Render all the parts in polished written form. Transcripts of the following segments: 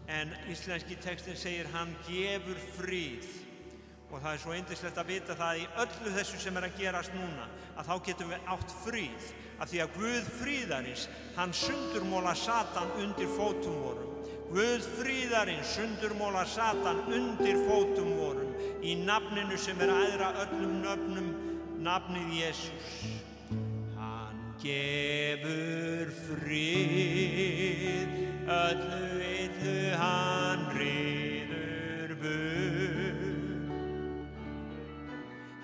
en íslenski textin segir hann gefur frið. Og það svo yndislegt að vita það í öllu þessu sem að gerast núna, að þá getum við átt frið, af því að Guð fríðarins, hann sundurmóla Satan undir fótum vorum. Guð fríðarins sundurmóla Satan undir fótum vorum, í nafninu sem æðra öllum nöfnum, nafnið Jesús. Hann gefur frið, öllu illu hann ryður burt.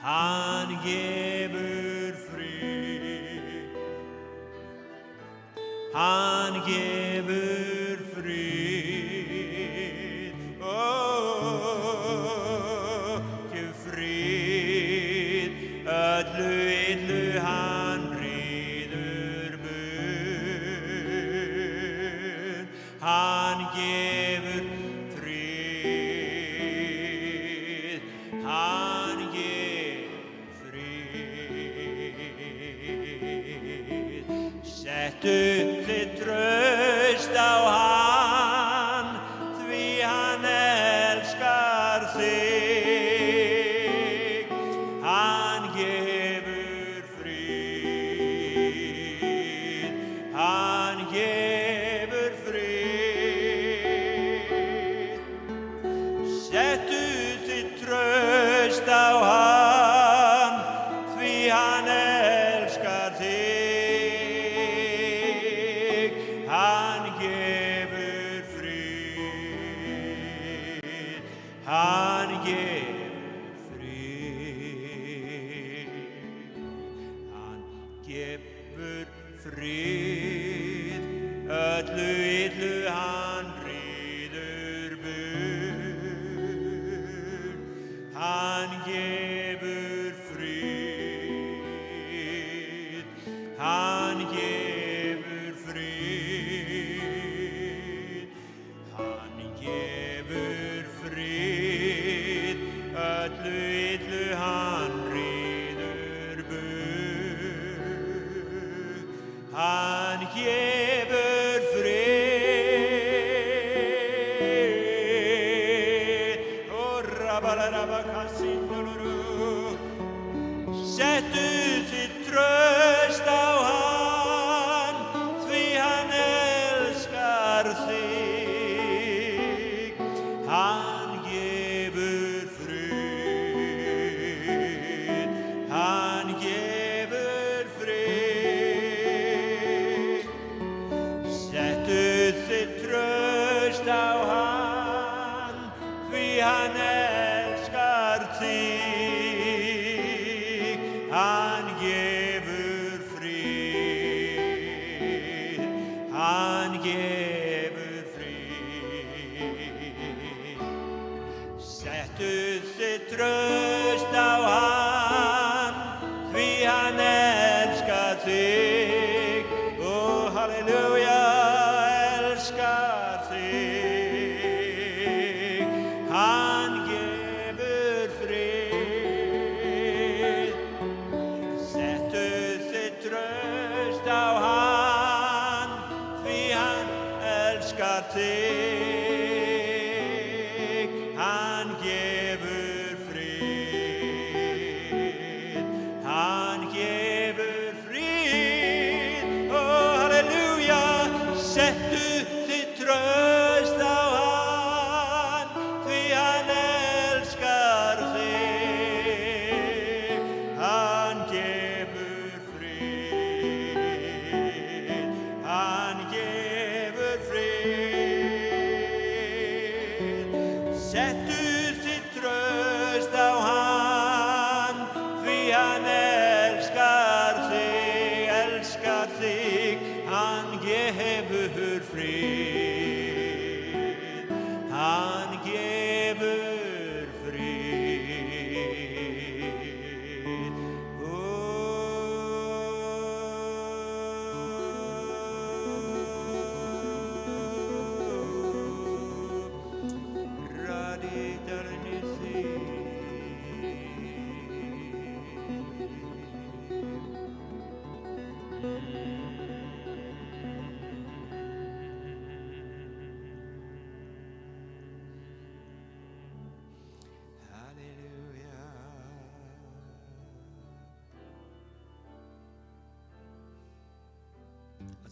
Hann gefur frið, hann gefur frið, gefur frið, öllu illu hann ryður burt. Hann gefur frið, hann gefur frið. Settu þitt traust á hann, því hann elskar þig. Hann gefur frið, hann gefur frið. Settu þitt traust á hann, því hann elskar þig. Hann gefur frið, hann gefur frið. Hann gefur frið, öllu illu hann ryður burt. Hann gefur frið, hann gefur frið. Hann gefur frið, öllu illu hann ryður burt. Hann gefur frið, settu þitt traust á hann, því hann elskar þig. Hann gefur frið, hann gefur frið. Settu þitt traust á hann, því hann elskar þig. Hann gefur frið, hann gefur frið. Settu þitt traust á hann, því hann elskar þig. Ó, halleluja, elskar þig. Hann gefur frið. Settu þitt traust á hann, því hann elskar þig. Hann gefur frið, hann gefur frið. Ó, halleluja, settu þitt traust á hann, því hann elskar þig. Hann gefur frið, hann gefur frið. Settu þitt traust á hann, því hann elskar þig, elskar þig. Hann gefur frið, hann gefur frið.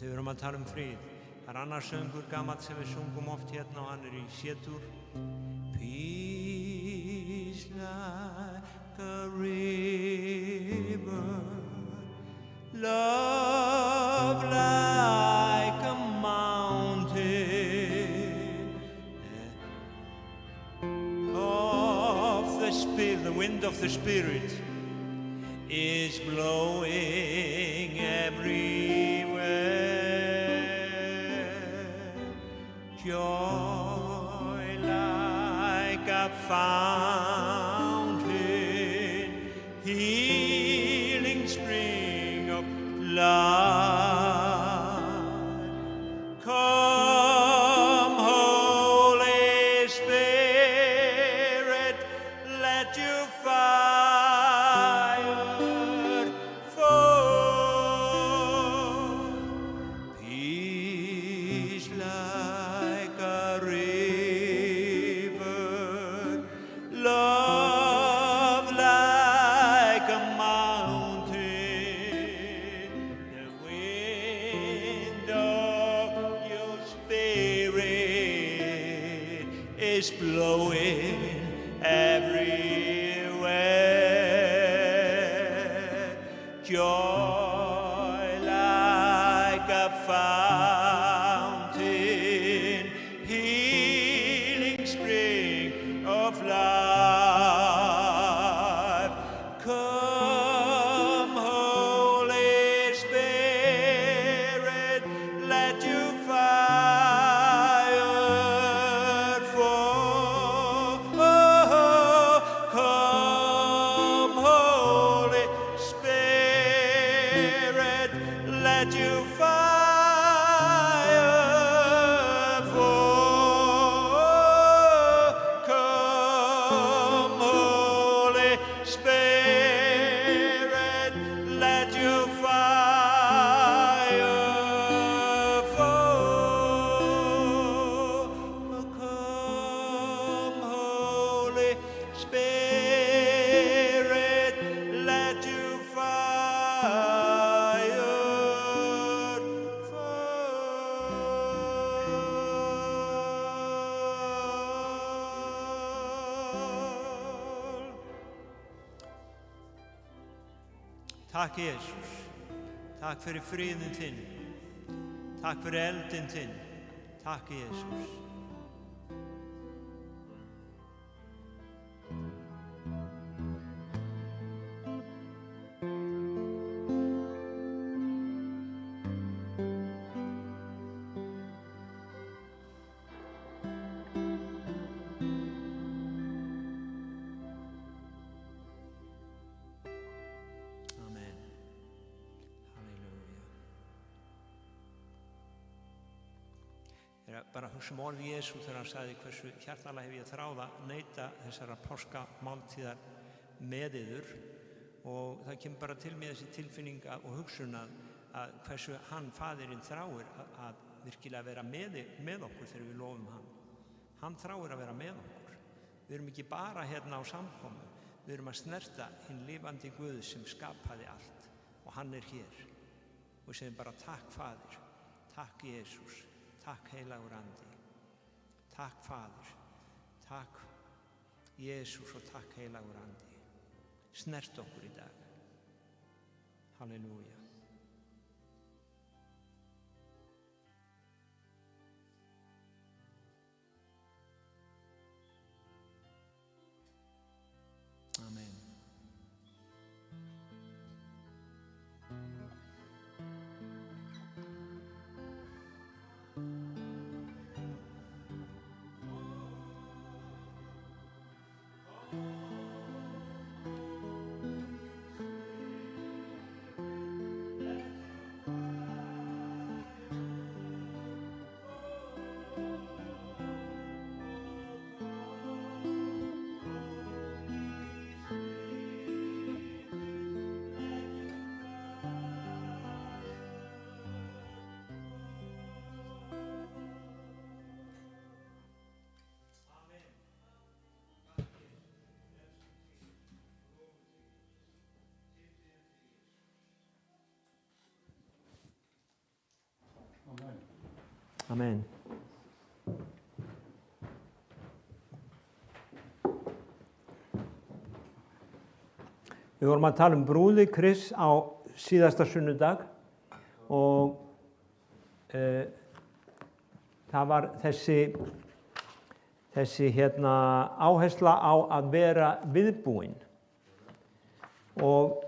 Þegar við erum að tala fríð, það annar söngur gamall sem við sungum oft hérna og hann í C-dúr. Peace like a river, love like a mountain, the wind of the Spirit is blowing everywhere. Joy like a fountain, healing spring of life. Come, Holy Spirit, let your fire fall. Peace like a river, love like a mountain. The wind of your Spirit is blowing everywhere. Joy like a fountain, healing spring of life. Come, Holy Spirit, let your fire fall. Come, Holy Spirit, let your fire fall. Come, Holy Spirit, let your fire fall. Come, Holy Spirit, let your fire fall. Takk Jesus, takk fyrir friðin þinn, takk fyrir eldin þinn, takk Jesus. Amen. Halleluja. Ég er bara að hugsa orð Jesú þegar hann sagði hversu hjartanlega hef ég þráð að neyta þessara páskamáltíðar með yður, og það kemur bara til mér þessi tilfinning og hugsun að hversu hann, faðirinn, þráir að virkilega vera með okkur þegar við lofum hann. Hann þráir að vera með okkur. Við erum ekki bara hérna á samkomu, við erum að snerta hinn lifandi Guð sem skapaði allt, og hann er hér. Og við segjum bara takk Faðir, takk Jesús, takk heilagur andi, takk Faðir, takk Jesús og takk heilagur andi. Snert okkur í dag. Halleluja. Amen. Amen. Við vorum að tala brúði Krists á síðasta sunnudag og það var þessi áhersla á að vera viðbúinn og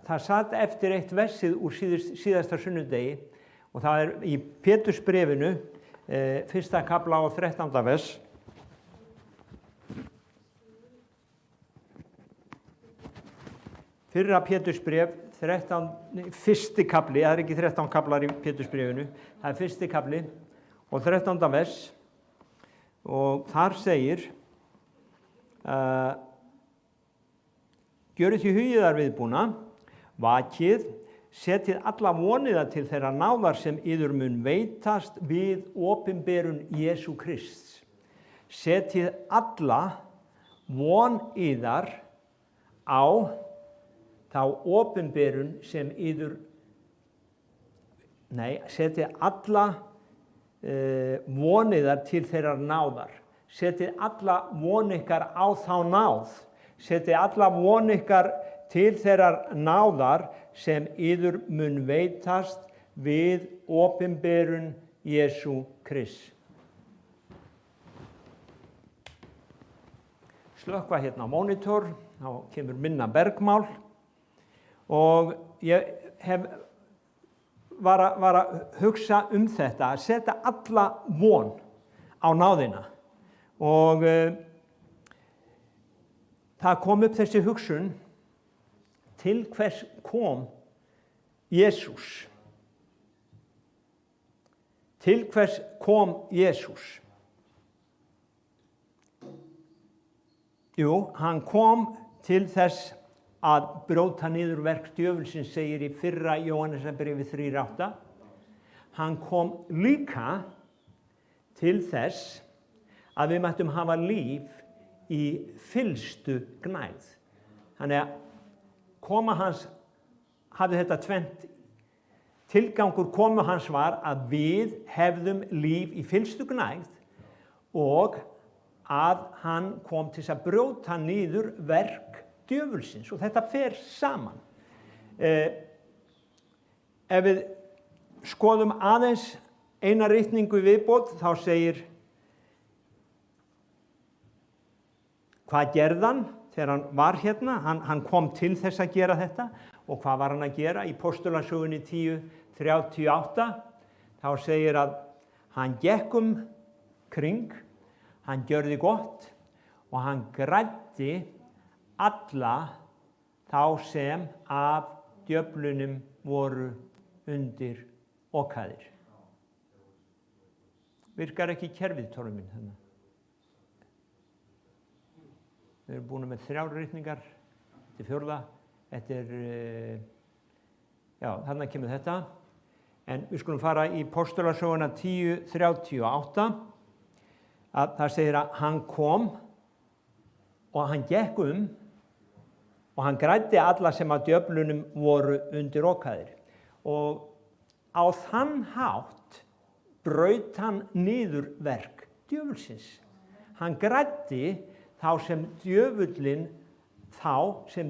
það sat eftir eitt versið úr síðasta sunnudegi og það í Pétursbréfinu, 1. kafla og 13. vers. Fyrra Pétursbréf, 1. kafli, það ekki 13 kaflar í Pétursbréfinu, það 1. kafli og 13. vers og þar segir gjörið því hugiðar viðbúna, vakið, setið alla voniða til þeirra náðar sem yður mun veitast við opinberun Jesú Krists. Setið alla von yðar á þá opinberun sem yður, setið alla voniðar til þeirra náðar. Setið alla von ykkar á þá náð. Setið alla von ykkar til þeirrar náðar sem yður mun veitast við opinberun Jesú Krists. Slökkva hérna á monitor, þá kemur minna bergmál og ég var að hugsa þetta, að setja alla von á náðina og það kom upp þessi hugsun, til hvers kom Jesús? Til hvers kom Jesús? Jú, hann kom til þess að brjóta niður verk djöfulsins, segir í 1. Jóhannesarbréfi 3:8. Hann kom líka til þess að við mættum hafa líf í fyllstu gnægð. Þannig að koma hans hafði þetta tvennt. Tilgangur komu hans var að við hefðum líf í fyllstu gnægð og að hann kom til að brjóta niður verk djöfulsins og þetta fer saman. Ef við skoðum aðeins eina ritningu viðbót, þá segir hvað gerði hann þegar hann var hérna? Hann kom til þess að gera þetta og hvað var hann að gera? Í Postulasögunni 10:38 þá segir að hann gekk kring, hann gjörði gott og hann græddi alla þá sem af djöflunum voru undir okaðir. Virkar ekki kerfið, Tóri minn, þarna? Við erum búin með 3 ritningar, þetta 4. Þetta þarna kemur þetta. En við skulum fara í Postulasöguna 10:38. Að það segir að hann kom og hann gekk og hann græddi alla sem af djöflunum voru undir okaðir. Og á þann hátt braut hann niður verk djöfulsins. Hann græddi þá sem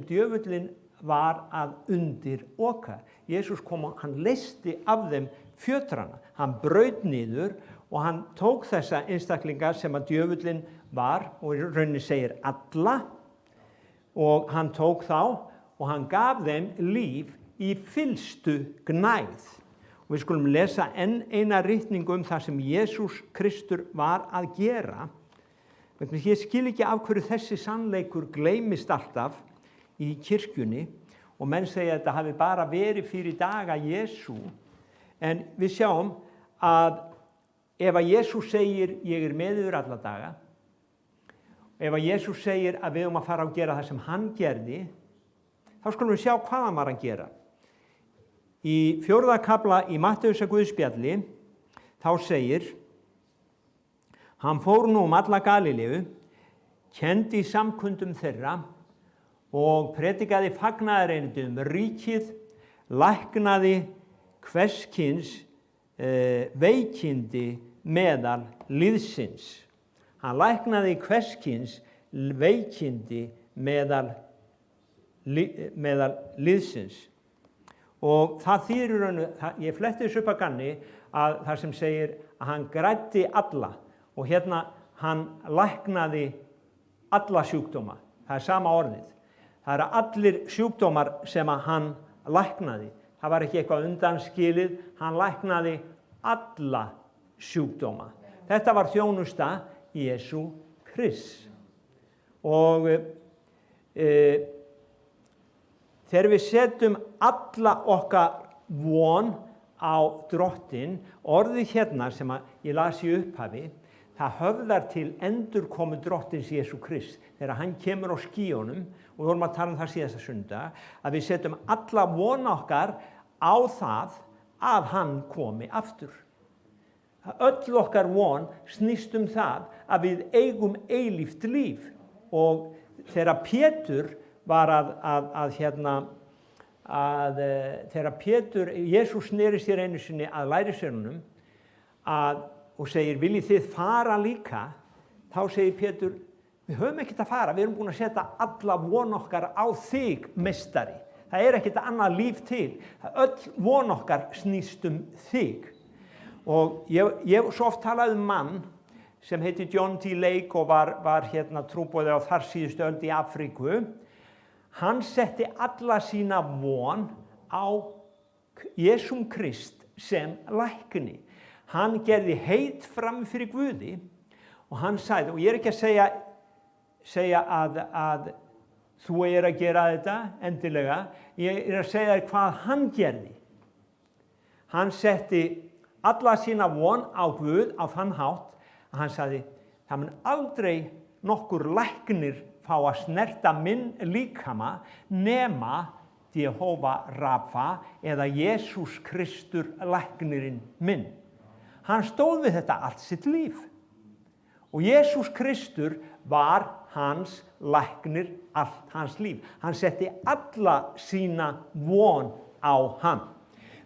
djöfullin var að undir oka. Jesús kom og hann leysti af þeim fjötrana. Hann braut niður og hann tók þessa einstaklinga sem að djöfullin var, og í rauninni segir alla, og hann tók þá og hann gaf þeim líf í fyllstu gnægð. Og við skulum lesa enn eina ritningu það sem Jesús Kristur var að gera. Ég skil ekki af hverju þessi sannleikur gleymist alltaf í kirkjunni og menn segja að þetta hafi bara verið fyrir daga Jesú. En við sjáum að ef að Jesús segir ég með yður alla daga, ef að Jesús segir að við að fara að gera það sem hann gerði, þá skulum við sjá hvað hann var að gera. Í 4. kafla í Matteusar Guðspjalli þá segir hann fór nú alla Galileu, kenndi í samkundum þeirra og predikaði fagnaðarerindi ríkið, læknaði hvers kyns veikindi meðal liðsins. Hann læknaði hvers kyns veikindi meðal liðsins. Og það þýðir ég fletti þessu upp að ganni að það sem segir að hann græddi alla og hérna hann læknaði alla sjúkdóma. Það sama orðið. Það allir sjúkdómar sem að hann læknaði. Það var ekki eitthvað undanskilið, hann læknaði alla sjúkdóma. Þetta var þjónusta Jesú Krists. Og þegar við setjum alla okkar von á Drottin, orðið hérna sem ég las í upphafi, það höfðar til endurkomu Drottins Jesú Krists. Þegar hann kemur á skýjunum, og við vorum að tala um það síðasta sunnudag, að við setjum alla von okkar á það að hann komi aftur. Öll okkar von snýst það að við eigum eilíft líf. Og þegar Pétur var þegar Pétur, Jesús sneri sér einu sinni að lærisveinunum og segir, viljið þið fara líka? Þá segir Pétur, við höfum ekkert að fara, við erum búin að setja alla von okkar á þig, meistari. Það ekkert annað líf til. Öll von okkar snýst þig. Og ég svo oft talaði mann sem heiti John D. Lake og var trúboði á þar síðustu öld í Afríku. Hann setti alla sína von á Jesúm Krist sem lækni. Hann gerði heit fram fyrir Guði og hann sagði, og ég ekki að segja að þú að gera þetta endilega, ég að segja þér hvað hann gerði. Hann setti alla sína von á Guð á þann hátt að hann sagði, það mun aldrei nokkur læknir fá að snerta minn líkama nema Jehova Rafa eða Jesús Kristur læknirinn minn. Hann stóð við þetta allt sitt líf. Og Jesús Kristur var hans læknir allt hans líf. Hann setti alla sína von á hann.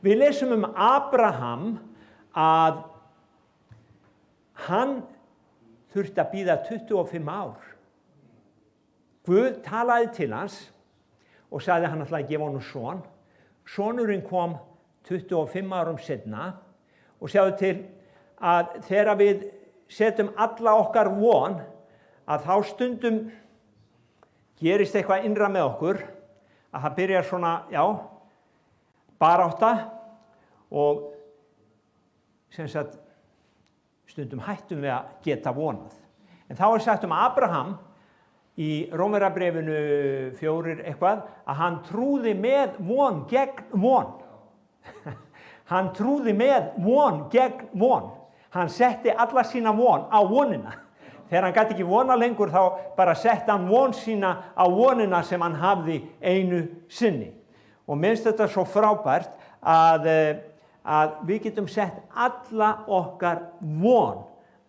Við lesum Abraham að hann þurfti að bíða 25 ár. Guð talaði til hans og sagði að hann ætlaði að gefa honum son. Sonurinn kom 25 árum seinna og sjáðu til að þegar við setjum alla okkar von að þá stundum gerist eitthvað innra með okkur að það byrjar svona, barátta og sem sagt stundum hættum við að geta vonað. En þá sagt Abraham í Rómverjabréfinu 4 eitthvað að hann trúði með von gegn von. Hann trúði með von gegn von. Hann setti alla sína von á vonina. Þegar hann gat ekki vona lengur þá bara setti hann von sína á vonina sem hann hafði einu sinni. Og minnst þetta svo frábært að við getum sett alla okkar von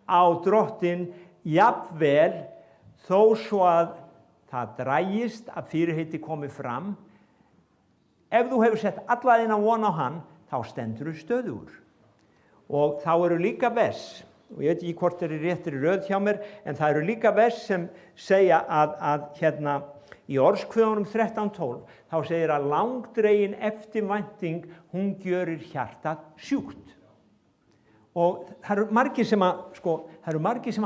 á Drottin jafnvel þó svo að það dragist að fyrirheiti komi fram. Ef þú hefur sett alla þína von á hann, þá stendur þú stöðugur. Og þá eru líka vers, og ég veit ekki hvort réttir í röð hjá mér, en það eru líka vers sem segja að í Orðskviðunum 13:12, þá segir að langdregin eftirvænting, hún gjörir hjartað sjúkt. Og það eru margir sem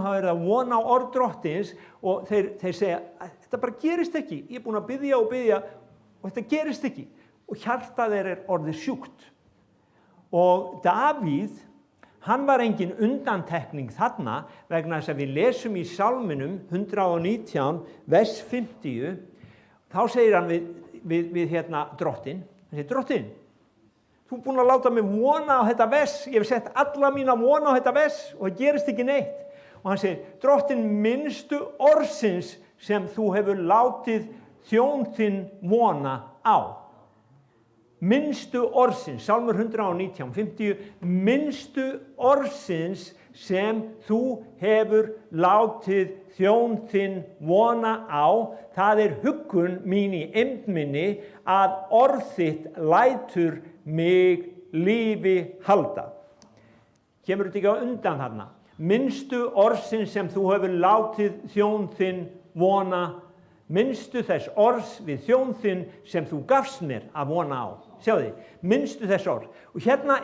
hafa verið að vona á orð Drottins og þeir segja, þetta bara gerist ekki, ég búin að biðja og þetta gerist ekki. Og hjartað orðið sjúkt. Og Davíð, hann var engin undantekning þarna vegna þess að við lesum í Sálminum 119, vers 50, þá segir hann við Drottin, hann segir, Drottin, þú búin að láta mig vona á þetta vers, ég hef sett alla mína vona á þetta vers og það gerist ekki neitt. Og hann segir, Drottin, minnstu orðsins sem þú hefur látið þjón þinn vona á. Minnstu orðsins, Sálmur 119, 50, minnstu orðsins sem þú hefur látið þjón þinn vona á, það huggun mín í eymd minni, að orð þitt lætur mig lífi halda. Kemur þetta ekki á undan þarna? Minnstu orðsins sem þú hefur látið þjón þinn vona, minnstu þess orðs við þjón þinn sem þú gafst mér að vona á. Sjáðu, minnstu þess orð. Og hérna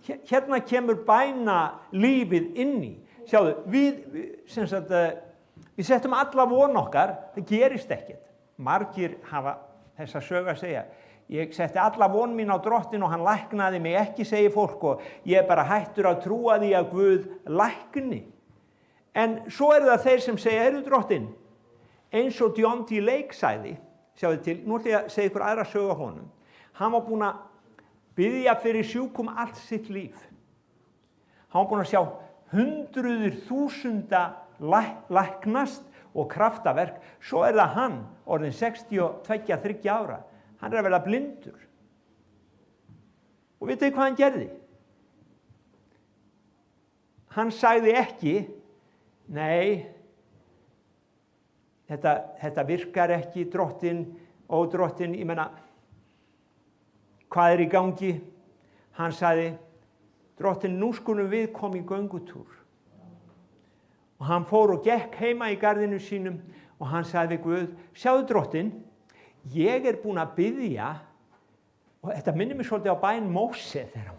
hérna kemur bæna lífið inn í. Sjáðu, við settum alla von okkar, það gerist ekkert. Margir hafa þessa sögu að segja. Ég setti alla von mín á Drottin og hann læknaði mig ekki, segir fólk, og ég bara hættur að trúa því að Guð lækni. En svo það þeir sem segja, Drottin, eins og John D. Lake sagði, sjáðu til, nú ætla ég að segja ykkur aðra sögu af honum. Hann var búinn að biðja fyrir sjúkum allt sitt líf. Hann var búinn að sjá hundruðir þúsunda læknast og kraftaverk. Svo það hann, orðinn 62-63 ára. Hann að verða blindur. Og vitið hvað hann gerði? Hann sagði ekki, nei, þetta virkar ekki, Drottin, Drottin, ég meina, hvað í gangi? Hann sagði, Drottin, nú skulum við koma í göngutúr. Og hann fór og gekk heima í garðinu sínum og hann sagði við Guð, sjáðu Drottin, ég búinn að biðja, og þetta minnir mig svolítið á bæn Móse, þegar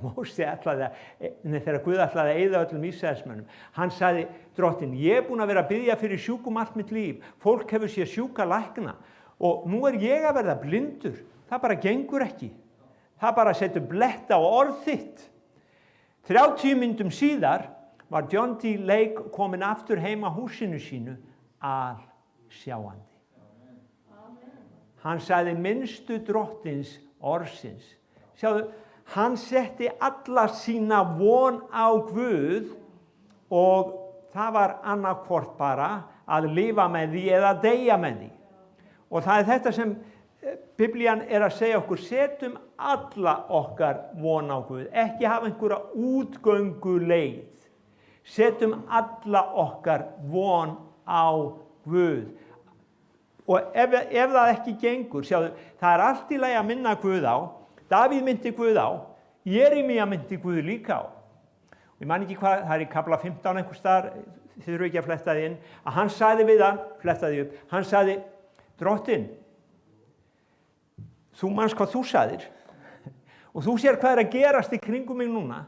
Guð ætlaði að eyða öllum Ísraelsmönnum. Hann sagði, Drottin, ég búinn að vera að biðja fyrir sjúkum allt mitt líf, fólk hefur séð sjúka lækna og nú ég að verða blindur, það bara gengur ekki. Það bara setur blett á orð þitt. 30 mínútum síðar var John D. Lake kominn aftur heima húsinu sínu alsjáandi. Hann sagði minnstu Drottins orðsins. Sjáðu, hann setti alla sína von á Guð og það var annarkvort bara að lifa með því eða deyja með því. Og það þetta sem Biblían að segja okkur, setjum alla okkar von á Guð, ekki hafa einhverja útgönguleið. Setjum alla okkar von á Guð. Og ef það ekki gengur, sjáðu, það allt í lagi að minna Guð á, Davíð myndi Guð á, Jeremía myndi Guð líka á. Og ég man ekki hvað, það í kafla 15 einhvers staðar, þið þurfum ekki að fletta því inn, að hann sagði við hann, fletta því upp, hann sagði, Drottin, þú manst hvað þú sagðir og þú sér hvað að gerast í kringum mig núna.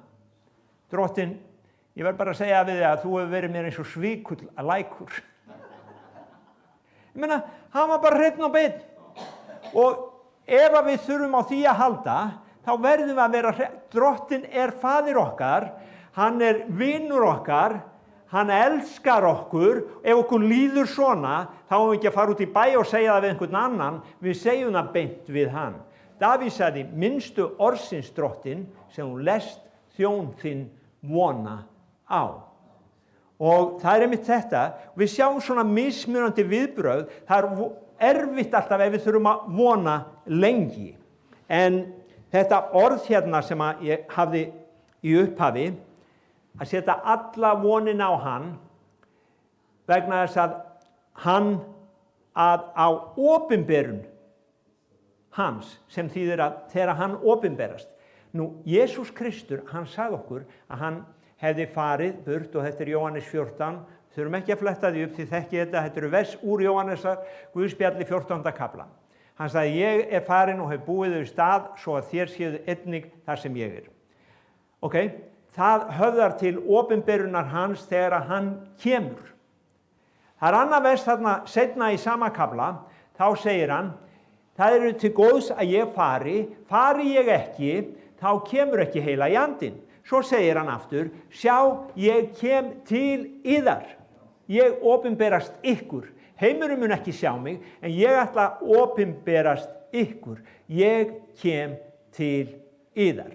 Drottin, ég verð bara að segja við þig að þú hefur verið mér eins og svíkull að lækur. Ég meina, hann var bara hreinn og beinn. Og ef við þurfum á því að halda, þá verðum við að vera Drottin faðir okkar, hann vinur okkar, hann elskar okkur. Ef okkur líður svona, þá við ekki að fara út í bæ og segja það við einhvern annan, við segjum það beint við hann. Davíð sagði, minnstu orðsins Drottin sem þú lest þjón þinn vona á. Og það einmitt þetta, við sjáum svona mismunandi viðbrögð, það erfitt alltaf ef við þurfum að vona lengi. En þetta orð hérna sem ég hafði í upphafi, að setja alla vonin á hann, vegna þess að hann á opinberun hans, sem þýðir að þegar hann opinberast. Nú, Jesús Kristur, hann sagði okkur að hann hefði farið burt, og þetta Jóhannes 14, þurfum ekki að fletta því upp því þekki þetta vers úr Jóhannesar Guðspjalli 14. kafla. Hann sagði, ég farin og hef búið þau stað svo að þér séu einnig þar sem ég Ok, það höfðar til opinberunar hans þegar hann kemur. Það annað vers þarna seinna í sama kafla, þá segir hann, það til góðs að ég fari ég ekki, þá kemur ekki heilagi andinn. Svo segir hann aftur, sjá, ég kem til yðar. Ég opinberast ykkur. Heimurinn mun ekki sjá mig, en ég ætla að opinberast ykkur. Ég kem til yðar.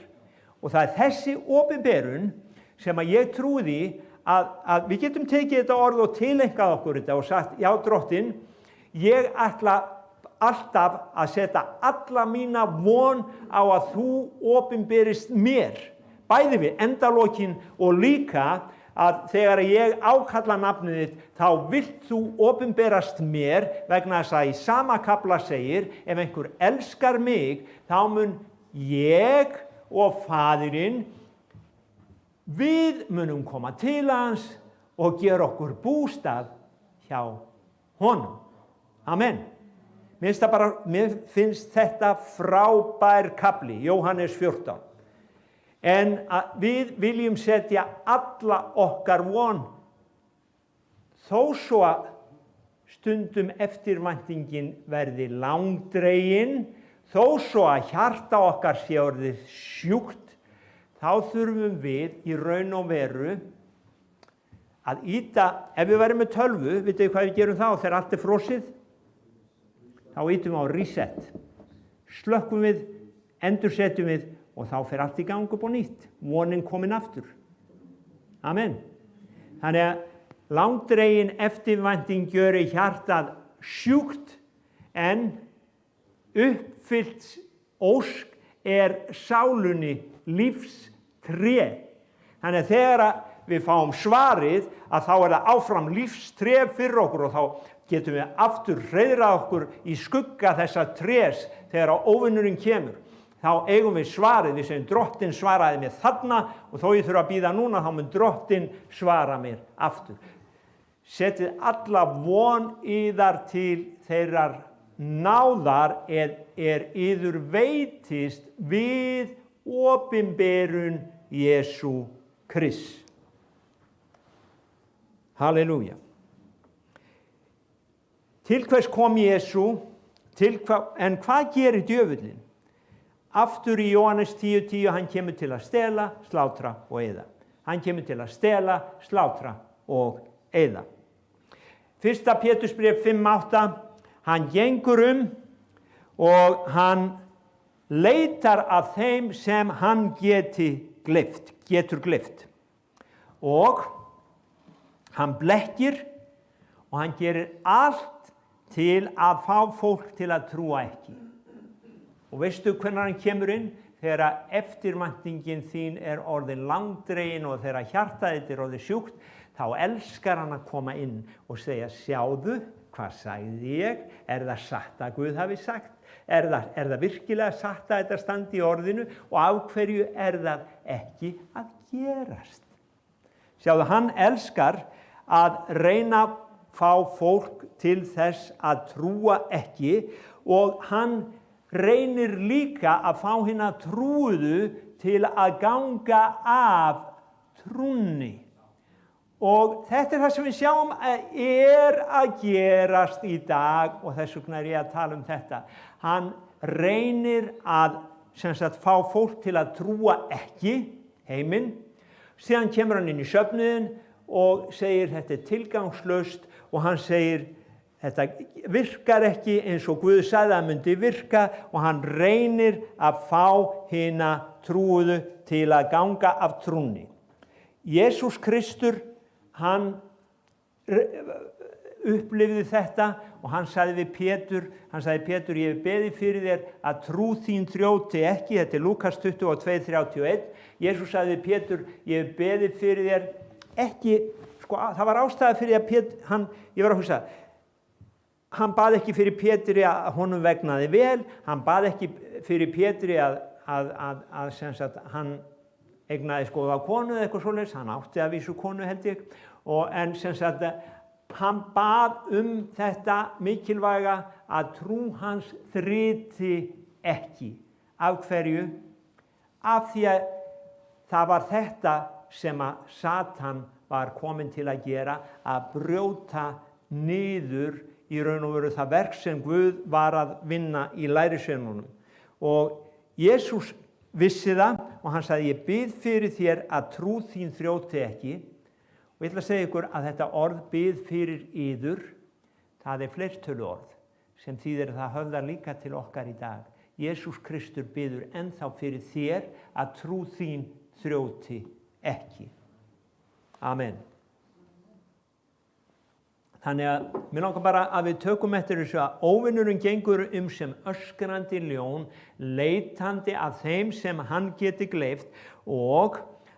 Og það þessi opinberun sem að ég trúi að við getum tekið þetta orð og tileinkað okkur þetta og sagt, já, Drottin, ég ætla alltaf að setja alla mína von á að þú opinberist mér, bæði við endalokin og líka að þegar ég ákalla nafnið þitt, þá vilt þú opinberast mér, vegna þess að í sama kafla segir, ef einhver elskar mig, þá mun ég og Faðirinn, við munum koma til hans og gera okkur bústað hjá honum. Amen. Mér finnst þetta frábær kafli, Jóhannes 14. En við viljum setja alla okkar von, þó svo að stundum eftirvæntingin verði langdregin, þó svo að hjarta okkar sé orðið sjúkt, þá þurfum við í raun og veru að ýta, ef við verðum með tölvu, vitið þið hvað við gerum þá þegar allt er frosið? Þá ýtum við á reset, slökkum við, endursetjum við og þá fer allt í gang upp á nýtt, vonin komin aftur. Amen. Þannig að langdregin eftirvænting gjöri hjartað sjúkt, en uppfyllt ósk sálunni lífstré. Þannig að þegar við fáum svarið, að þá það áfram lífstré fyrir okkur og þá getum við aftur hreiðrað okkur í skugga þessa trés þegar óvinnurinn kemur. Þá eigum við svarið, við segjum Drottinn svaraði mér þarna og þó ég þurfa að bíða núna, þá mun Drottinn svara mér aftur. Setið alla von yðar til þeirrar náðar yður veitist við opinberun Jesú Krists. Halleluja. Til hvers kom Jesú? En hvað gerir djöfullinn? Aftur í Jóhannes 10:10, hann kemur til að stela, slátra og eyða. Hann kemur til að stela, slátra og eyða. 1. Pétursbréf 5:8, hann gengur og hann leitar af þeim sem hann getur gleypt. Og hann blekkir og hann gerir allt til að fá fólk til að trúa ekki. Og veistu hvernig hann kemur inn? Þegar eftirvæntingin þín orðin langdregin og þegar hjartað þitt orðið sjúkt, þá elskar hann að koma inn og segja, sjáðu, hvað sagði ég? Það satt að Guð hafi sagt? Það virkilega satt að þetta standi í orðinu og af hverju það ekki að gerast? Sjáðu, hann elskar að reyna að fá fólk til þess að trúa ekki og hann reynir líka að fá hina trúuðu til að ganga af trúnni. Og þetta það sem við sjáum að gerast í dag og þess vegna ég að tala þetta. Hann reynir að fá fólk til að trúa ekki heiminn. Síðan kemur hann inn í söfnuðinn og segir þetta tilgangslaust og hann segir þetta virkar ekki eins og Guð sagði að myndi virka og hann reynir að fá hina trúuðu til að ganga af trúnni. Jesús Kristur, hann upplifði þetta og hann sagði við Pétur, ég beði fyrir þér að trú þín þrjóti ekki, þetta Lúkas 22:31. Jesús sagði við Pétur, ég beði fyrir þér ekki, það var ástæða fyrir að Pétur, ég var að hugsa, hann bað ekki fyrir Pétri að honum vegnaði vel, hann bað ekki fyrir Pétri að hann eignaði góða konu eða eitthvað svoleiðis, hann átti að vísu konu held ég, en hann bað þetta mikilvæga að trú hans þryti ekki. Af hverju? Af því að það var þetta sem að Satan var kominn til að gera, að brjóta niður í raun og veru það verk sem Guð var að vinna í lærisveinunum. Og Jesús vissi það og hann sagði, ég bið fyrir þér að trú þín þrjóti ekki. Og ég ætla að segja ykkur að þetta orð bið fyrir yður, það fleirtölu orð sem þýðir það höfðar líka til okkar í dag. Jesús Kristur biður ennþá fyrir þér að trú þín þrjóti ekki. Amen. Þannig að mér langar bara að við tökum eftir þessu að óvinurinn gengur sem öskrandi ljón, leitandi að þeim sem hann geti gleypt, og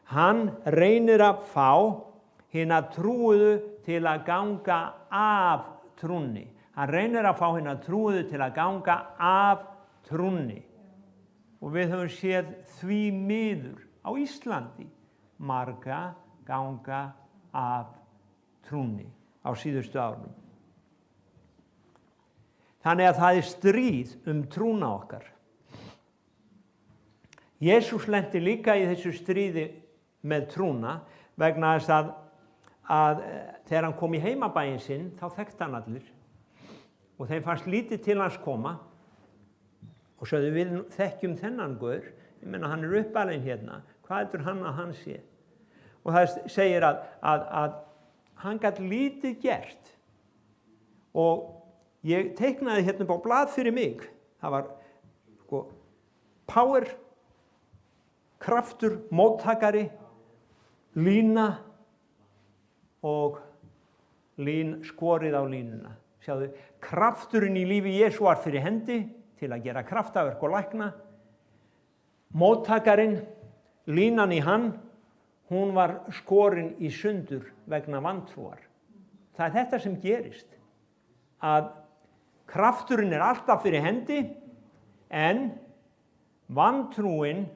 hann reynir að fá hina trúuðu til að ganga af trúnni. Hann reynir að fá hina trúuðu til að ganga af trúnni. Og við höfum séð því miður á Íslandi marga ganga af trúnni á síðustu árum. Þannig að það stríð trúna okkar. Jesús lenti líka í þessu stríði með trúna vegna þess að þegar hann kom í heimabæinn sinn þá þekkti hann allir og þeim fannst lítið til hans koma og sögðu við þekkjum þennan gaur, ég meina hann uppalinn hérna, hvað heldur hann að hann sé? Og það segir að hann gat lítið gert og ég teiknaði hérna upp á blað fyrir mig. Það var power, kraftur, móttakari, lína og skorið á línuna. Sjáðu, krafturinn í lífi Jesú var fyrir hendi til að gera kraftaverk og lækna. Móttakarinn, línan í hann, hún var skorin í sundur vegna vantrúar. Það er þetta sem gerist, að krafturinn alltaf fyrir hendi, en vantrúin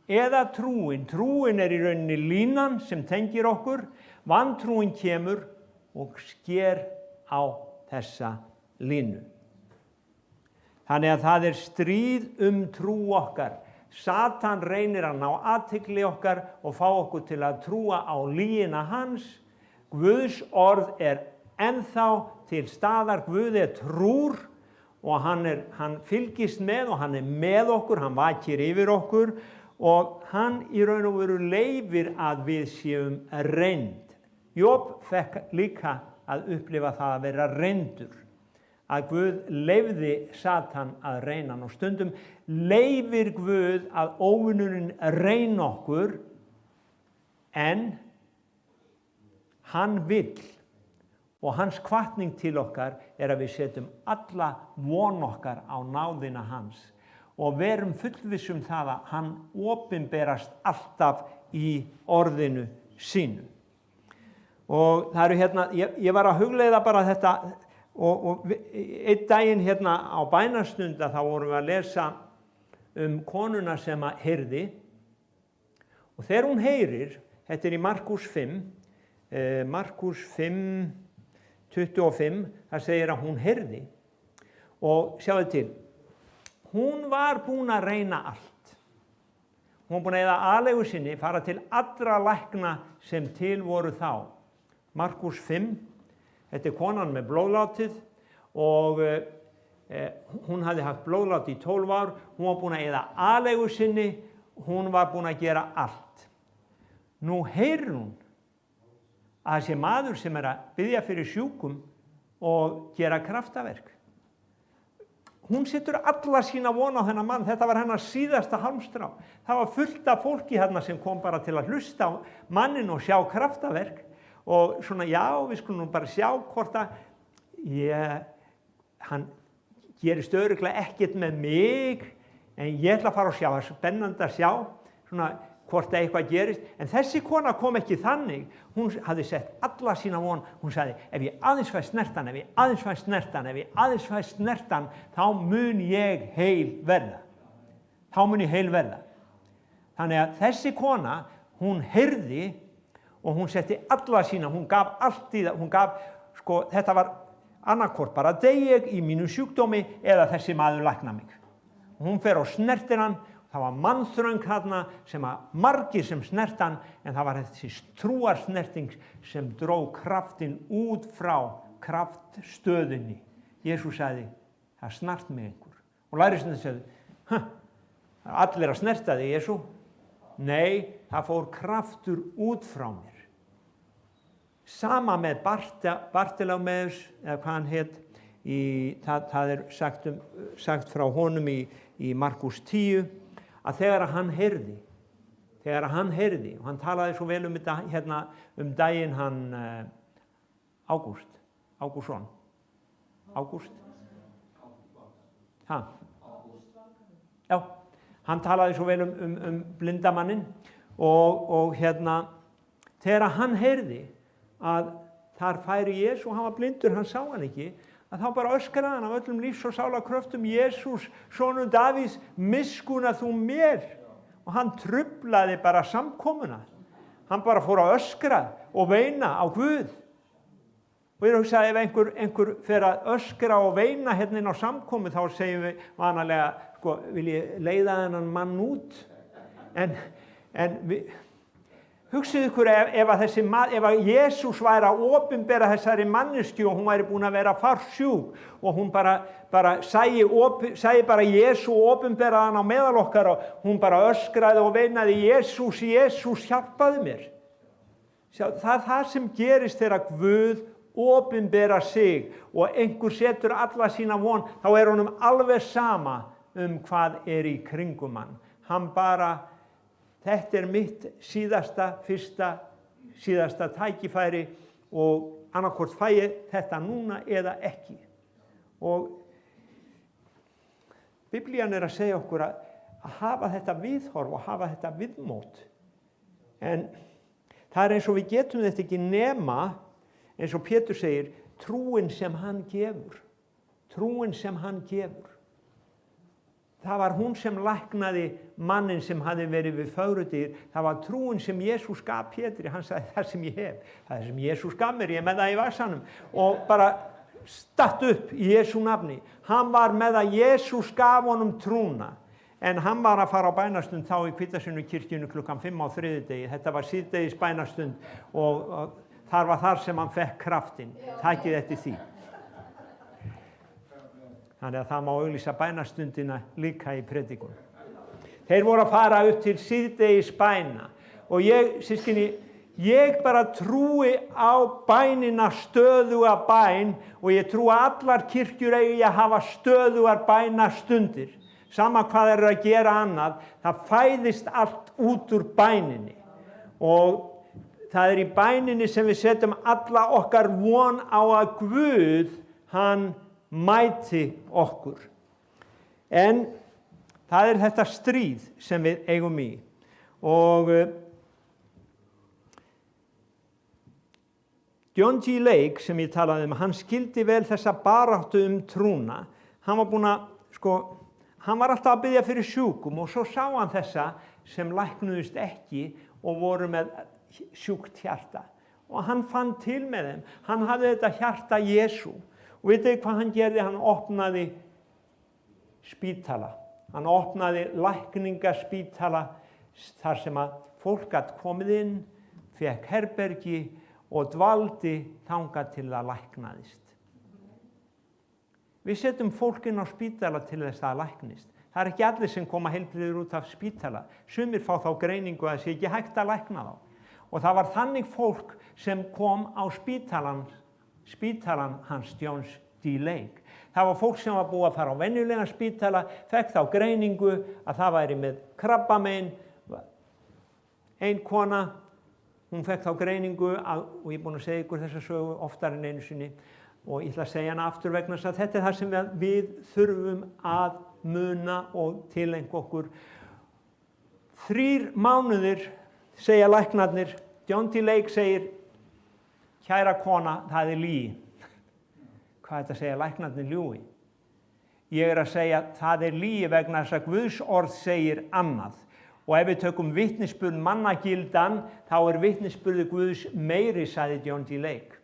eða trúin í rauninni línan sem tengir okkur, vantrúin kemur og sker á þessa línu. Þannig að það stríð trú okkar. Satan reynir að ná athygli okkar og fá okkur til að trúa á lygina hans. Guðs orð ennþá til staðar. Guð trúr og hann fylgist með og hann með okkur, hann vakir yfir okkur og hann í raun og veru leyfir að við séum reynd. Job fekk líka að upplifa það að vera reyndur. Að Guð leyfði Satan að reyna hann og stundum leyfir Guð að óvinurinn reyna okkur en hann vill og hans hvatning til okkar að við setjum alla von okkar á náðina hans og verum fullvissum það að hann opinberast alltaf í orðinu sínu. Og það eru hérna, ég var að hugleiða bara þetta og einn daginn hérna á bænastunda þá vorum við að lesa konuna sem heyrði og þegar hún heyrir, þetta í Markús 5, Markús 5, 25, það segir að hún heyrði og sjáðu til, hún var búin að reyna allt. Hún var búin að eyða aleigu sinni, fara til allra lækna sem til voru þá. Markús 5, þetta konan með blóðlátið og hún hafði haft blóðlát í 12 ár, hún var búin að eyða aleigu sinni, hún var búin að gera allt. Nú heyrir hún að þessi maður sem að biðja fyrir sjúkum og gera kraftaverk. Hún setur alla sína von á þennan mann, þetta var hennar síðasta hálmstrá. Það var fullt af fólki hérna sem kom bara til að hlusta á mannin og sjá kraftaverk. Og svona, já, við skulum bara sjá hvort að hann gerist örugglega ekkert með mig, en ég ætla að fara og sjá, það er spennandi að sjá svona, hvort eitthvað gerist. En þessi kona kom ekki þannig, hún hafði sett alla sína von, hún sagði, ef ég aðeins fæ snertan, ef ég aðeins fæ snertan, ef ég aðeins fæ snertan, þá mun ég heil verða. Þá mun ég heil verða. Þannig að þessi kona, hún heyrði, og hún setti alla sína, hún gaf allt í það, hún gaf, þetta var annarkvort bara dey ég í mínu sjúkdómi eða þessi maður lækna mig. Og hún fer og snertir hann, það var mannþröng þarna sem að margir sem snert hann, en það var þessi trúarsnerting sem dró kraftinn út frá kraftstöðinni. Jesús sagði, það snart mig einhver. Og lærisveinarnir sagði, allir að snerta þig, Jesú. Nei, það fór kraftur út frá mér. Sama með Bartimaeus, eða hvað hann hét, það sagt frá honum í Markús 10, að þegar hann heyrði, og hann talaði svo vel þetta hérna daginn hann Ágúst Ágústsson. Ágúst? Ha? Já, hann talaði svo vel blindamannin og þegar hann heyrði að þar færi Jesú, hann var blindur, hann sá hann ekki, að þá bara öskraði hann af öllum lífs- og sálarkröftum: Jesús, sonur Davíðs, miskunna þú mér. Og hann truflaði bara samkomuna. Hann bara fór að öskra og veina á Guð. Og ég hugsa, ef einhver fer að öskra og veina hérna inn á samkomu, þá segjum við vanalega, sko, vil ég leiða þennan mann út? En hugsið ykkur ef að Jesús væri að opinbera þessari manneskju og hún væri búin að vera farsjúk og hún bara sæi bara Jesú opinbera hann á meðal okkar og hún bara öskraði og veinaði: Jesús, Jesús, hjálpaðu mér. Það er það sem gerist þegar Guð opinbera sig og einhver setur alla sína von, þá honum alveg sama hvað í kringum hann. Hann bara: þetta mitt síðasta tækifæri og annaðhvort fæ ég þetta núna eða ekki. Og Biblían að segja okkur að hafa þetta viðhorf og hafa þetta viðmót. En það eins og við getum þetta ekki nema, eins og Pétur segir, trúin sem hann gefur. Trúin sem hann gefur. Það var hún sem læknaði mannin sem hafði verið við fögrudyr. Það var trúin sem Jesús gaf Pétri. Hann sagði: það sem ég hef, það sem Jesús gaf mér, ég er með það í vasanum. Og bara statt upp í Jesú nafni. Hann var með að Jesús gaf honum trúna. En hann var að fara á bænastund þá í Hvítasunnu-kirkjunni klukkan 5 á þriðjudegi. Þetta var síðdegis bænastund og þar var þar sem hann fekk kraftinn. Takið eftir því. Þannig að það má auglýsa bænastundina líka í predikun. Þeir voru að fara upp til síðdegis bæna og ég bara trúi á bænina, stöðuga bæn, og ég trúi að allar kirkjur eigi að hafa stöðugar bænastundir. Sama hvað þeir að gera annað, það fæðist allt út úr bæninni. Og það í bæninni sem við setjum alla okkar von á að Guð, hann mæti okkur. En það þetta stríð sem við eigum í. Og John G. Lake, sem ég talaði hann skildi vel þessa baráttu trúna. Hann var búinn að, hann var alltaf að biðja fyrir sjúkum og svo sá hann þessa sem læknuðust ekki og voru með sjúkt hjarta. Og hann fann til með þeim. Hann hafði þetta hjarta Jesú. Og vitið hvað hann gerði? Hann opnaði spítala. Hann opnaði lækningaspítala þar sem að fólk gat komið inn, fekk herbergi og dvaldi þangað til það læknaðist. Við setjum fólk inn á spítala til þess að það læknist. Það ekki allir sem koma heilbrigðir út af spítala. Sumir fá þá greiningu að það sé ekki hægt að lækna þá. Og það var þannig fólk sem kom á spítalan hans John D. Lake. Það var fólk sem var búið að fara á venjulegan spítala, fekk þá greiningu að það væri með krabbamein. Ein kona, hún fekk þá greiningu og ég er búinn að segja ykkur þessa sögu oftar en einu sinni og ég ætla að segja hana aftur vegna þess að þetta það sem við þurfum að muna og tileinka okkur. 3 mánuðir, segja læknarnir. John D. Lake segir: kæra kona, það lygi. Hvað þetta segja læknarnir ljúgi? Ég að segja það lygi vegna þess að Guðs orð segir annað. Og ef við tökum vitnisburð mannagildan, þá vitnisburði Guðs meiri, sagði John D. Lake.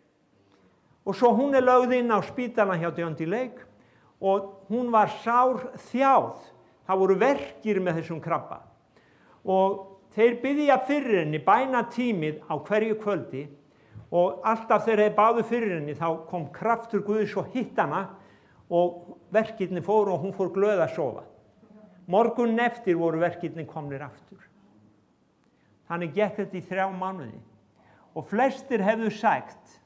Og svo hún lögð inn á spítalan hjá John D. Lake og hún var sár þjáð. Það voru verkir með þessum krabba. Og þeir biðja fyrir henni bænatímið á hverju kvöldi og alltaf þegar þeir báðu fyrir henni þá kom kraftur Guðs og hitt hana og verkirni fóru og hún fór glöð að sofa. Morgun eftir voru verkirni komnir aftur. Þannig gekk þetta í 3 mánuði og flestir hefðu sagt: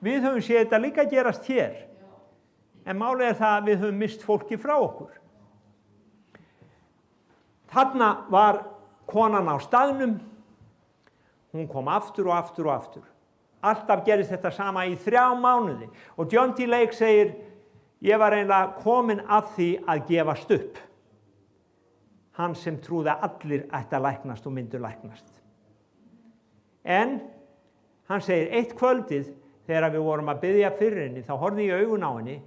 við höfum séð þetta líka gerast hér, en málið það að við höfum mist fólki frá okkur. Þarna var konan á staðnum, hún kom aftur og aftur og aftur. alltaf gerist þetta sama í 3 mánuði. Og John D. Lake segir, ég var eiginlega komin að því að gefast upp. Hann sem trúði að allir ætti að læknast og myndu læknast. En hann segir, eitt kvöldið þegar við vorum að biðja fyrir henni, þá horfði ég í augun á henni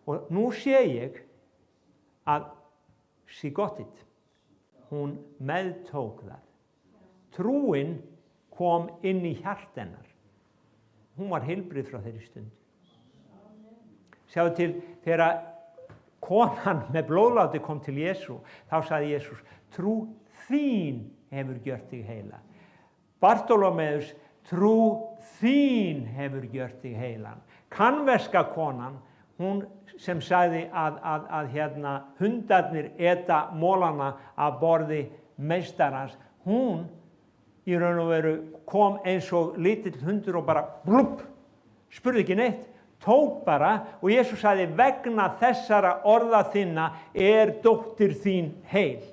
og nú sé ég að she got it. Hún meðtók það. Trúin kom inn í hjarta hennar. Hún var heilbrigð frá þeirri stund. Sjáðu til, þegar konan með blóðláti kom til Jesú, þá sagði Jesús, trú þín hefur gjört þig heila. Bartólómeus, trú þín hefur gjört þig heilan. Kanverska konan, hún sem sagði að hundarnir eta mólana af borði meistarans, hún í raun og veru kom eins og lítill hundur og bara blubb, spurði ekki neitt, tók bara og Jesús sagði vegna þessara orða þinna dóttir þín heil.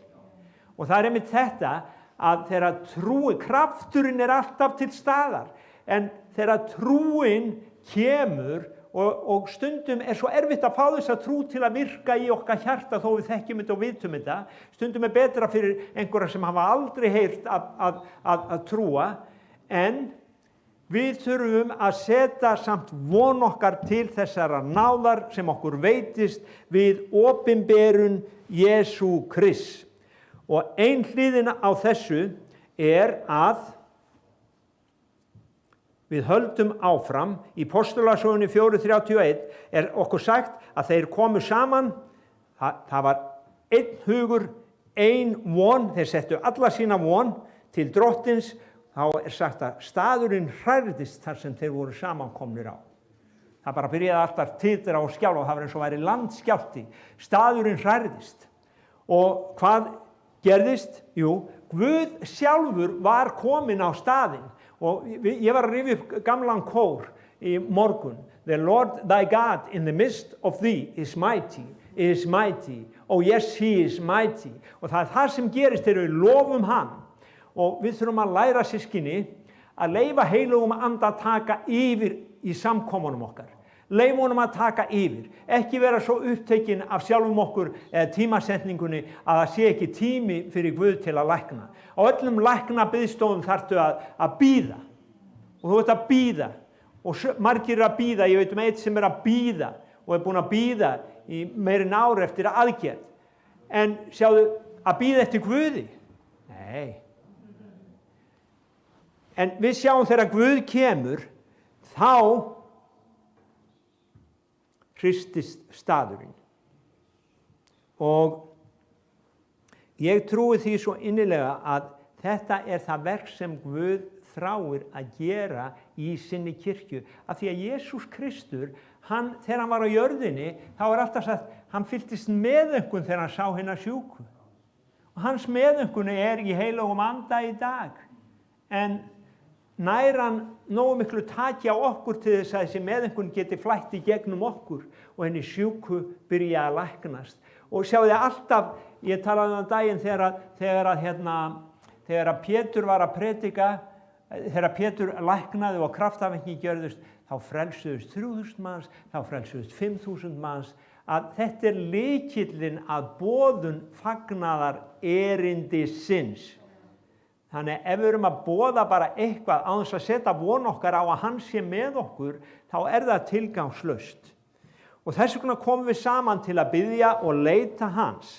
Og það einmitt þetta að þegar trúi, krafturinn alltaf til staðar, en þegar trúin kemur og stundum svo erfitt að fá þessa trú til að virka í okkar hjarta þó við þekkjum þetta og vitum þetta, stundum betra fyrir einhverja sem hafa aldrei heyrt að trúa, en við þurfum að setja samt von okkar til þessara náðar sem okkur veitist við opinberun Jesú Krists. Og ein hliðina á þessu að við höldum áfram. Í Postulasögunni 4:31 okkur sagt að þeir komu saman, það var einn hugur, ein von, þeir settu alla sína von til drottins, þá sagt að staðurinn hrærðist þar sem þeir voru samankomnir á. Það bara byrjaði alltaf titra og skjálfa, það var eins og væri landskjálfti. Staðurinn hrærðist. Og hvað gerðist? Jú, Guð sjálfur var kominn á staðinn. Og ég var að rifja upp gamlan kór í morgun. The Lord thy God in the midst of thee is mighty, is mighty. Oh yes, he is mighty. Og það sem gerist þegar við lofum hann. Og við þurfum að læra systkini að leyfa heilugum anda að taka yfir í samkomunum okkar. Leyfa honum að taka yfir. Ekki vera svo upptekinn af sjálfum okkur eða tímasetningunni að það sé ekki tími fyrir Guð til að lækna. Á öllum læknabiðstofum þarftu að bíða. Og þú ert að bíða. Og margir að bíða. Ég veit eitt sem að bíða og búin að bíða í meira en ár eftir aðgerð. En sjáðu, að bíða eftir Guði? Nei. En við sjáum þegar Guð kemur, þá hristist staðurinn. Og ég trúi því svo innilega að þetta það verk sem Guð þráir að gera í sinni kirkju. Af því að Jesús Kristur, þegar hann var á jörðinni, þá alltaf sagt, hann fylltist meðaumkun þegar hann sá hina sjúku. Og hans meðaumkun í heilögum anda í dag. En nær hann nógu miklu taki á okkur til þess að þessi meðaumkun geti flætt í gegnum okkur og henni sjúku byrja að læknast. Og sjáu þið alltaf, ég talaði um daginn þegar Pétur var að predika, þegar Pétur læknaði og kraftafengi gjörðust, þá frelsuðust 3.000 manns, þá frelsuðust 5.000 manns, að þetta lykillinn að boðun fagnaðar erindisins. Þannig ef við erum að boða bara eitthvað á þess að setja von okkar á að hann sé með okkur, þá það tilgangslaust. Og þess vegna komum við saman til að biðja og leita hans.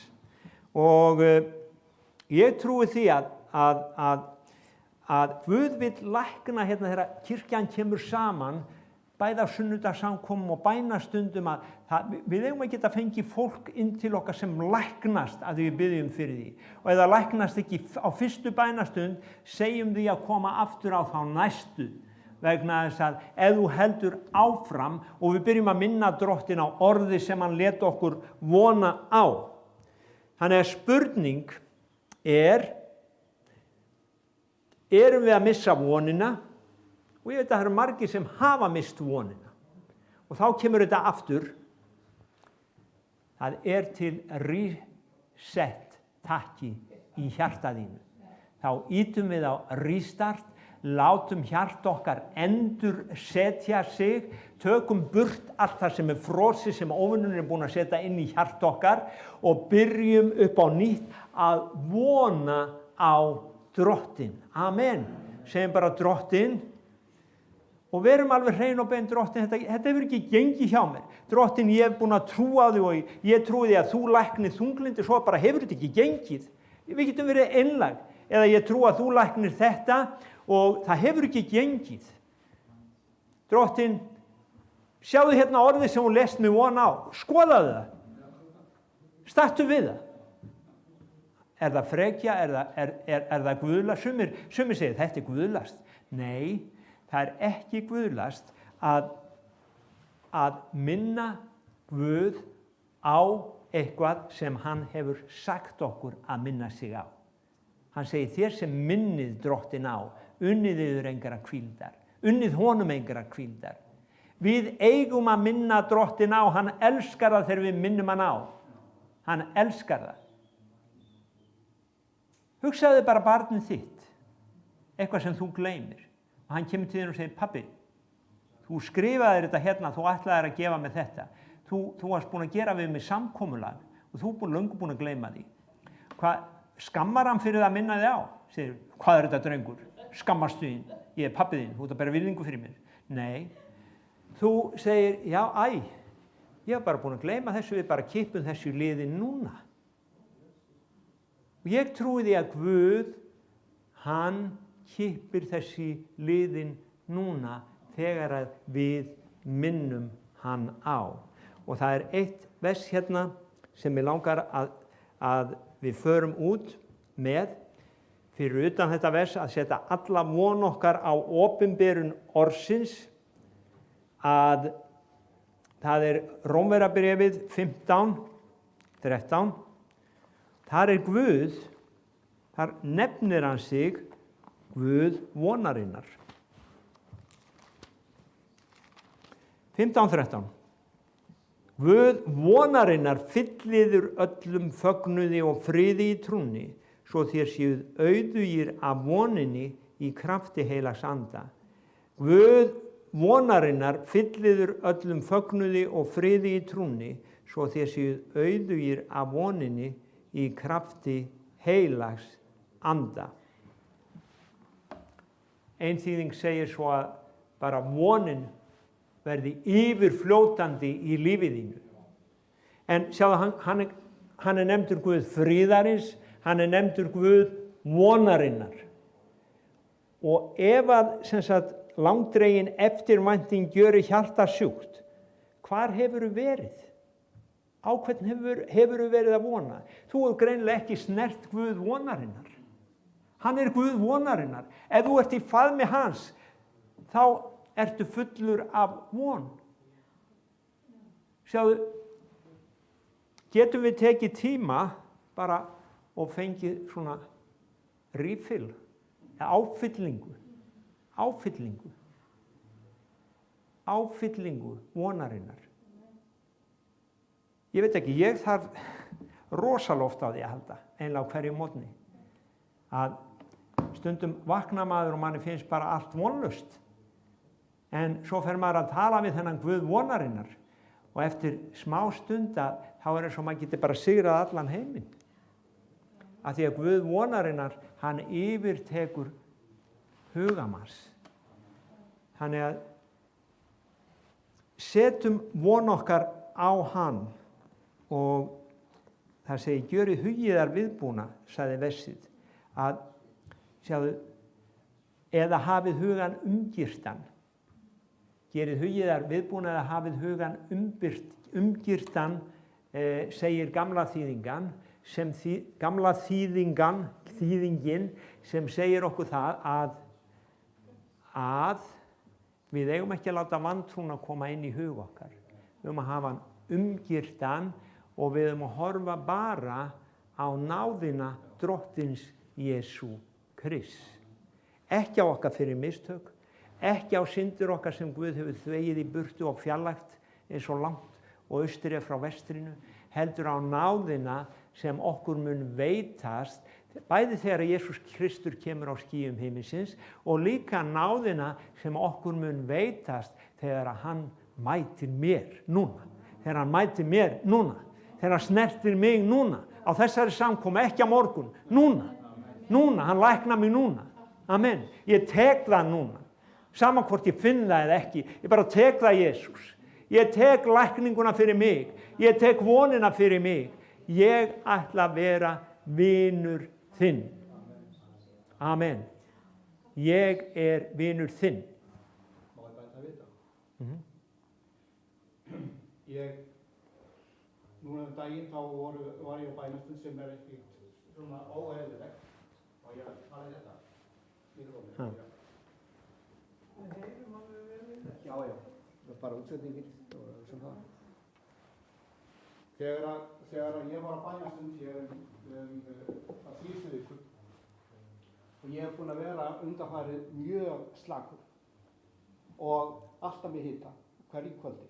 Og ég trúi því að Guð vill lækna þegar kirkjan kemur saman, bæði á sunnudagssamkomum og bænastundum, við eigum að geta fengið fólk inn til okkar sem læknast að við biðjum fyrir því. Og ef það læknast ekki á fyrstu bænastund, segjum því að koma aftur á þá næstu. Vegna þess að ef þú heldur áfram og við byrjum að minna Drottin á orði sem hann lét okkur vona á. Þannig að spurning erum við að missa vonina? Og ég veit að það eru margir sem hafa mist vonina. Og þá kemur þetta aftur. Það til reset takki í hjarta þínu. Þá ítum við á restart, látum hjart okkar endur setja sig, tökum burt allt það sem frosið sem óvinnurinn búinn að setja inn í hjart okkar og byrjum upp á nýtt að vona á Drottinn. Amen. Segjum bara Drottinn og verum alveg hrein og bein Drottinn, þetta hefur ekki gengið hjá mér. Drottinn, ég hef búinn að trúa því og ég trúi því að þú læknir þunglyndi, svo bara hefur þetta ekki gengið. Við getum verið einlæg, eða ég trúi að þú læknir þetta og það hefur ekki gengið. Drottinn, sjáðu hérna orðið sem hún lest mig von á, skoðaðu það. Startu við það. Er það frekja, er það guðlast? Sumir segir þetta er guðlast. Nei, það er ekki guðlast að minna Guð á eitthvað sem hann hefur sagt okkur að minna sig á. Hann segir þér sem minnið Drottinn á, unnið yður engra hvíldar, unnið honum engra hvíldar. Við eigum að minna Drottinn á, hann elskar það þegar við minnum hann á. Hann elskar það. Hugsaðu bara barnið þitt, eitthvað sem þú gleymir. Og hann kemur til þér og segir, pabbi, þú skrifaðir þetta hérna, þú ætlaðir að gefa mig þetta. Þú varst búin að gera við mig samkomulag og þú löngu búin að gleyma því. Hvað, skammar hann fyrir það að minna þig á? Segir, hvað er þetta drengur? Skammastu þín, ég er pabbi þín, þú ert að bera virðingu fyrir mér. Nei, þú segir, já, ég var bara búin að gleyma þessu, við bara kippum þessu liði núna. Og ég trúi því að Guð, hann kippir þessi liðin núna þegar að við minnum hann á. Og það er eitt vers hérna sem ég langar að við förum út með fyrir utan þetta vers að setja alla von okkar á opinberun orðsins að það er Rómverjabréfið 15:13. Þar er Guð, þar nefnir hann sig Guð vonarinnar. 15:13. Guð vonarinnar fylliður öllum fögnuði og friði í trúnni, svo þér séuð auðugir af voninni í krafti heilags anda. Guð vonarinnar fylliður öllum fögnuði og friði í trúnni, svo þér séuð auðugir af voninni í krafti heilags anda. Ein þýðing segir svo að bara vonin verði yfirfljótandi í lífið þínu. En sjáðu, hann er nefndur Guð friðarins, hann er nefndur Guð vonarinnar. Og ef að langdregin eftirvænting gjöri hjarta sjúkt, hvar hefurðu verið? Á hvern hefurðu verið að vona? Þú hefur greinilega ekki snert Guð vonarinnar. Hann er Guð vonarinnar. Ef þú ert í faðmi hans, þá ertu fullur af von. Sjáðu, getum við tekið tíma bara og fengið svona refill, áfyllingu vonarinnar. Ég veit ekki, ég þarf rosalega oft á því að halda, einlega á hverju morgni. Að stundum vakna maður og manni finnst bara allt vonlaust. En svo fer maður að tala við þennan Guð vonarinnar og eftir smá stunda þá er eins og maður getur bara sigrað allan heiminn. Af því að Guð vonarinnar, hann yfirtekur hugamanns. Þannig að setjum von okkar á hann og það segir, gjörið hugiðar viðbúna, sagði versið, að sjáðu, eða hafið hugan umgirtan. Gerið hugiðar viðbúna eða hafið hugan umgirtan, segir gamla þýðingin, sem segir okkur það að við eigum ekki að láta vantrúna koma inn í hug okkar. Við eigum að hafa hann umgirtan og við eigum að horfa bara á náðina Drottins Jesú Krists. Ekki á okkar fyrir mistök, ekki á syndir okkar sem Guð hefur þvegið í burtu og fjarlægt eins og langt og austri frá vestrinu, heldur á náðina sem okkur mun veitast bæði þegar Jesús Kristur kemur á skýjum himinsins og líka náðina sem okkur mun veitast þegar hann mætir mér núna. Þegar hann mætir mér núna. Þegar hann snertir mig núna. Á þessari samkomu, ekki á morgun. Núna. Núna, hann læknar mig núna. Amen. Ég tek það núna. Saman hvort ég finn það eða ekki. Ég bara tek það Jesús. Ég tek lækninguna fyrir mig. Ég tek vonina fyrir mig. Ég ætla að vera vinur þinn. Amen. Ég vinur þinn. Má ég bæta við það? Núna daginn þá var ég á bænastund sem ekki svona óeðlilegt og ég talaði þetta mikrófónum. Já, það var bara útsendingin sem það. Þegar ég var á bænastund hér að síðustu viku og ég hef búin að vera undanfarið mjög slakur og alltaf með hita hverju kvöldi.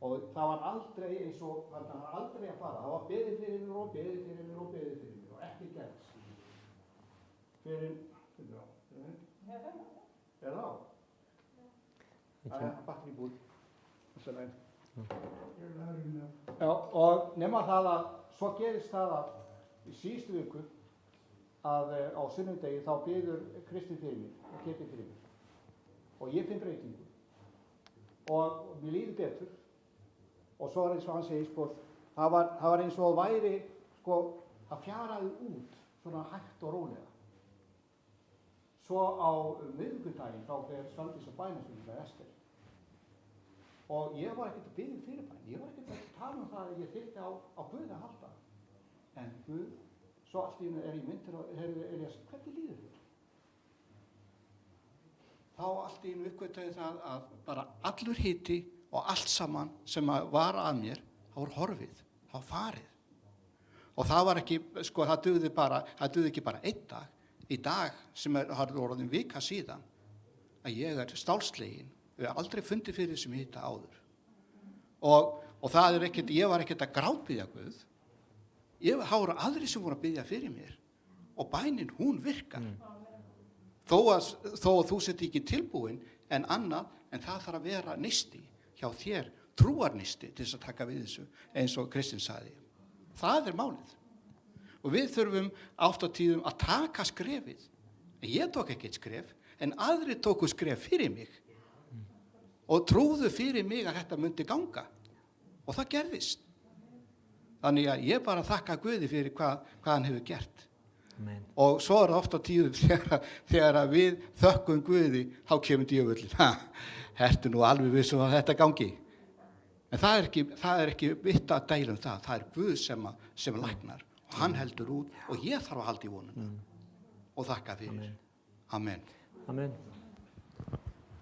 Og það var aldrei eins og, það var aldrei að fara. Það var beðið fyrir mér og beðið fyrir mér og beðið fyrir mér og ekki gerðs. Fyrir, er það á? Það er batteri búið. Já, og nema það að, svo gerist það að í síðustu viku að á sunnudegi þá biður Kristinn fyrir mér og Keti fyrir mér. Og ég finn breytingu. Og mér líður betur. Og svo eins og hann segir, sko, það var eins og væri, sko, að fjaraði út svona hægt og rólega. Svo á miðvikudaginn þá fer Svandís á bænastund með Ester. Og ég var ekkert að biðja fyrir bæn. Ég var ekkert að tala það að ég þyrfti á Guð að halda. En Guð, svo allt í einu ég myndir og Elías, hvernig líður þér? Þá allt í einu uppgötaði það að bara allur hiti og allt saman sem var að mér, það var horfið, það var farið. Og það var ekki, sko, það dugði ekki bara einn dag. Í dag, sem har orðin vika síðan, að ég stálslegin, við hef aldrei fundið fyrir þessum hita áður. Og það ekkert, ég var ekkert að grátbiðja Guð. Það voru aðrir sem voru að biðja fyrir mér. Og bænin, hún virkar. Þó að þú sett ekki tilbúin en annað, en það þarf að vera neisti hjá þér, trúarnisti til þess að taka við þessu, eins og Kristinn sagði. Það málið. Og við þurfum oft á tíðum að taka skrefið. Ég tók ekki eitt skref, en aðrir tóku skref fyrir mig. Og trúðu fyrir mig að þetta myndi ganga. Og það gerðist. Þannig að ég bara þakka Guði fyrir hvað hann hefur gert. Amen. Og svo það oft á tíðum þegar við þökkum Guði, þá kemur djöfullinn. Ertu nú alveg vissum að þetta gangi? En það er ekki vitt að dæla það. Það Guð sem læknar. Og hann heldur út og ég þarf að halda í vonuna. Og þakka fyrir. Amen. Amen.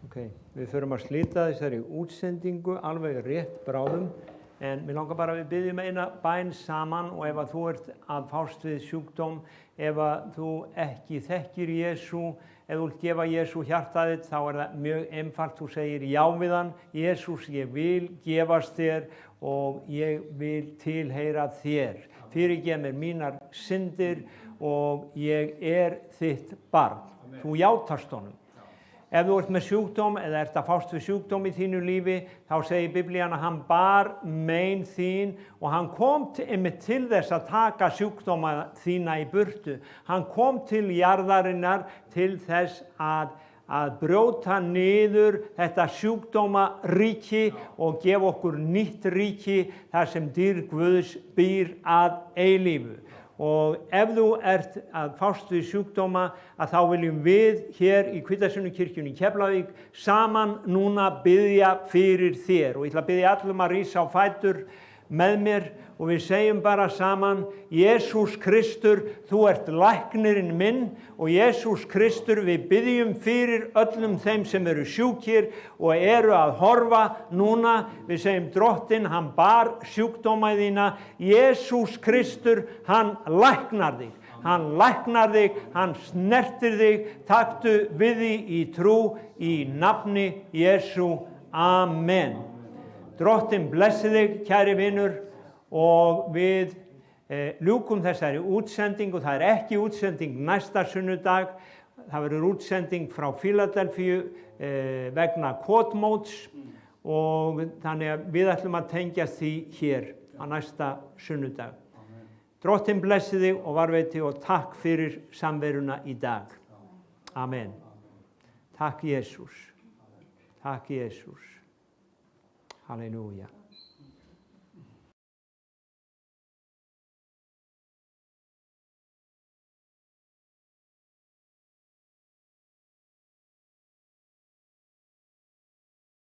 Ok, við förum að slíta þessari útsendingu alveg rétt bráðum. En mér langar bara að við byggjum eina bæn saman og ef að þú ert að fást við sjúkdóm, ef að þú ekki þekkir Jesú, ef þú vilt gefa Jesú hjartað þitt, þá það mjög einfalt. Þú segir já við hann, Jesús, ég vil gefast þér og ég vil tilheyra þér. Fyrirgef mér mínar syndir og ég þitt barn. Þú játast honum. Ef þú ert með sjúkdóm eða ert að fást við sjúkdóm í þínu lífi, þá segir Biblían að hann bar mein þín og hann kom einmitt til þess að taka sjúkdóma þína í burtu. Hann kom til jarðarinnar til þess að brjóta niður þetta sjúkdómaríki og gefa okkur nýtt ríki þar sem dýrð Guðs býr að eilífu. Og ef þú ert að fást við sjúkdóma, að þá viljum við hér í Hvítasunnu-kirkjunni í Keflavík saman núna biðja fyrir þér. Og ég ætla að biðja allum að rísa á fætur með mér og við segjum bara saman: Jesús Kristur, þú ert læknirinn minn og Jesús Kristur, við biðjum fyrir öllum þeim sem eru sjúkir og eru að horfa núna. Við segjum: Drottinn, hann bar sjúkdóma þína. Jesús Kristur, hann læknar þig. Hann læknar þig, hann snertir þig. Taktu við því í trú í nafni Jesú. Amen. Drottinn blessi þig, kæri vinur, og við ljúkum þessari útsendingu. Það er ekki útsending næsta sunnudag. Það verður útsending frá Fíladelfíu vegna kvotmóts og þannig að við ætlum að tengjast því hér á næsta sunnudag. Drottinn blessi þig og varveiti og takk fyrir samveruna í dag. Amen. Takk Jesús. Takk Jesús. Halleluja.